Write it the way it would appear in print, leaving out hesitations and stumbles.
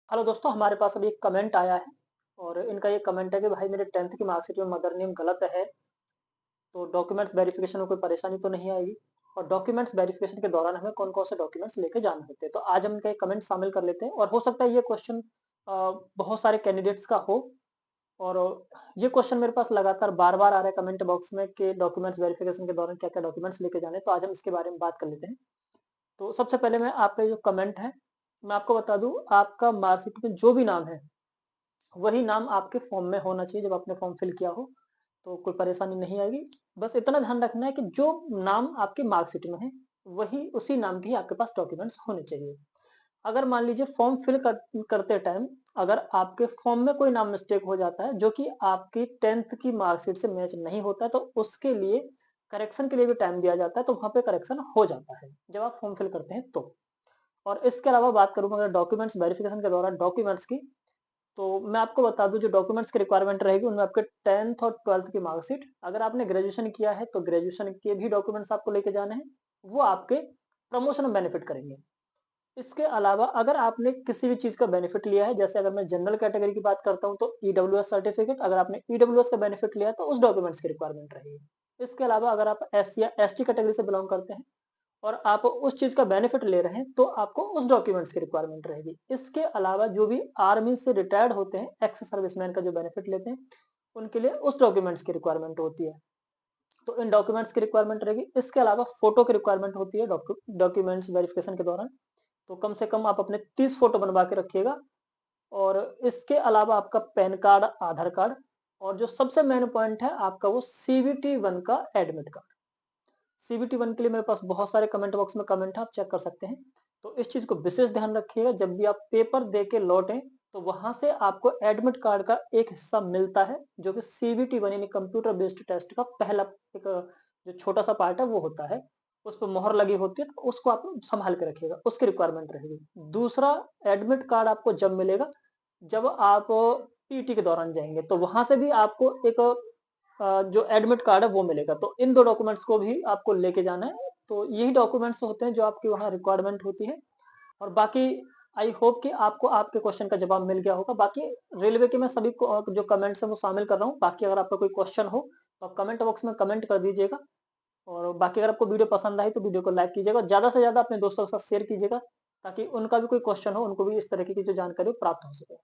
Hello दोस्तों, हमारे पास अभी एक कमेंट आया है और इनका ये कमेंट है कि भाई मेरे 10th की मार्कशीट में मदर नेम गलत है, तो डॉक्यूमेंट्स वेरिफिकेशन में कोई परेशानी तो नहीं आएगी? और डॉक्यूमेंट्स वेरिफिकेशन के दौरान हमें कौन-कौन से डॉक्यूमेंट्स लेके जाने होते हैं? तो आज हम इनका एक कमेंट शामिल कर लेते हैं और हो सकता है ये क्वेश्चन बहुत सारे कैंडिडेट्स का हो और ये क्वेश्चन मेरे पास लगातार बार-बार आ रहा है कमेंट बॉक्स में कि डॉक्यूमेंट्स वेरिफिकेशन के दौरान क्या-क्या डॉक्यूमेंट्स लेके जाने हैं, तो आज हम इसके बारे में बात कर लेते हैं। तो सबसे पहले मैं आपका जो कमेंट है, मैं आपको बता दूँ, आपका मार्कशीट में जो भी नाम है वही नाम आपके फॉर्म में होना चाहिए जब आपने फॉर्म फिल किया हो, तो कोई परेशानी नहीं आएगी। बस इतना ध्यान रखना है कि जो नाम आपके मार्कशीट में है, वही उसी नाम के ही आपके पास डॉक्यूमेंट्स होने चाहिए। अगर मान लीजिए फॉर्म फिल करते टाइम अगर आपके फॉर्म में कोई नाम मिस्टेक हो जाता है, जो कि आपकी 10th की मार्कशीट से मैच नहीं होता है, तो उसके लिए करेक्शन के लिए भी टाइम दिया जाता है, तो वहाँ पे करेक्शन हो जाता है, जब आप फॉर्म फिल करते हैं तो। और इसके अलावा बात करूँ अगर डॉक्यूमेंट्स वेरिफिकेशन के दौरान डॉक्यूमेंट्स की, तो मैं आपको बता दूँ जो डॉक्यूमेंट्स की रिक्वायरमेंट रहेगी उनमें आपके 10th और 12th की मार्कशीट, अगर आपने ग्रेजुएशन किया है तो ग्रेजुएशन के भी डॉक्यूमेंट्स आपको लेके जाने हैं, वो आपके प्रमोशन में बेनिफिट करेंगे। इसके अलावा अगर आपने किसी भी चीज़ का बेनिफिट लिया है, जैसे अगर मैं जनरल कैटेगरी की बात करता हूँ तो ईडब्ल्यूएस सर्टिफिकेट, अगर आपने ईडब्ल्यूएस का बेनिफिट लिया है तो उस डॉक्यूमेंट्स की रिक्वायरमेंट रहेगी। इसके अलावा अगर आप एससी या एसटी कैटेगरी से बिलॉन्ग करते हैं और आप उस चीज़ का बेनिफिट ले रहे हैं, तो आपको उस डॉक्यूमेंट्स की रिक्वायरमेंट रहेगी। इसके अलावा जो भी आर्मी से रिटायर्ड होते हैं, एक्स सर्विसमैन का जो बेनिफिट लेते हैं, उनके लिए उस डॉक्यूमेंट्स की रिक्वायरमेंट होती है। तो इन डॉक्यूमेंट्स की रिक्वायरमेंट रहेगी। इसके अलावा फोटो की रिक्वायरमेंट होती है डॉक्यूमेंट्स वेरिफिकेशन के दौरान। तो कम से कम आप अपने 30 फोटो बनवा के रखिएगा और इसके अलावा आपका पैन कार्ड, आधार कार्ड और जो सबसे मेन पॉइंट है आपका वो सीवीटी 1 का एडमिट कार्ड। सीबीटी 1 के लिए मेरे पास बहुत सारे कमेंट बॉक्स में कमेंट है, आप चेक कर सकते हैं। तो इस चीज़ को विशेष ध्यान रखिएगा जब भी आप पेपर दे के लौटें, तो वहाँ से आपको एडमिट कार्ड का एक हिस्सा मिलता है, जो कि सीबीटी 1 यानी कंप्यूटर बेस्ड टेस्ट का पहला एक जो छोटा-सा पार्ट है वो होता है। उस पे मोहर लगी होती है, तो उसको आप सँभाल के रखिएगा, उसकी रिक्वायरमेंट रहेगी। दूसरा एडमिट कार्ड आपको जब मिलेगा, जब आप पीटी के दौरान जाएँगे, तो वहाँ से भी आपको एक जो एडमिट कार्ड है वो मिलेगा। तो इन 2 डॉक्यूमेंट्स को भी आपको लेके जाना है। तो यही डॉक्यूमेंट्स होते हैं जो आपकी वहाँ रिक्वायरमेंट होती है और बाकी आई होप कि आपको आपके क्वेश्चन का जवाब मिल गया होगा। बाकी रेलवे के मैं सभी को जो कमेंट्स हैं वो शामिल कर रहा हूँ। बाकी अगर आपका कोई क्वेश्चन हो तो आप कमेंट बॉक्स में कमेंट कर दीजिएगा और बाकी अगर आपको वीडियो पसंद आई तो वीडियो को लाइक कीजिएगा। ज़्यादा से ज़्यादा अपने दोस्तों के साथ शेयर कीजिएगा ताकि उनका भी कोई क्वेश्चन हो, उनको भी इस तरीके की जो जानकारी हो प्राप्त हो सके।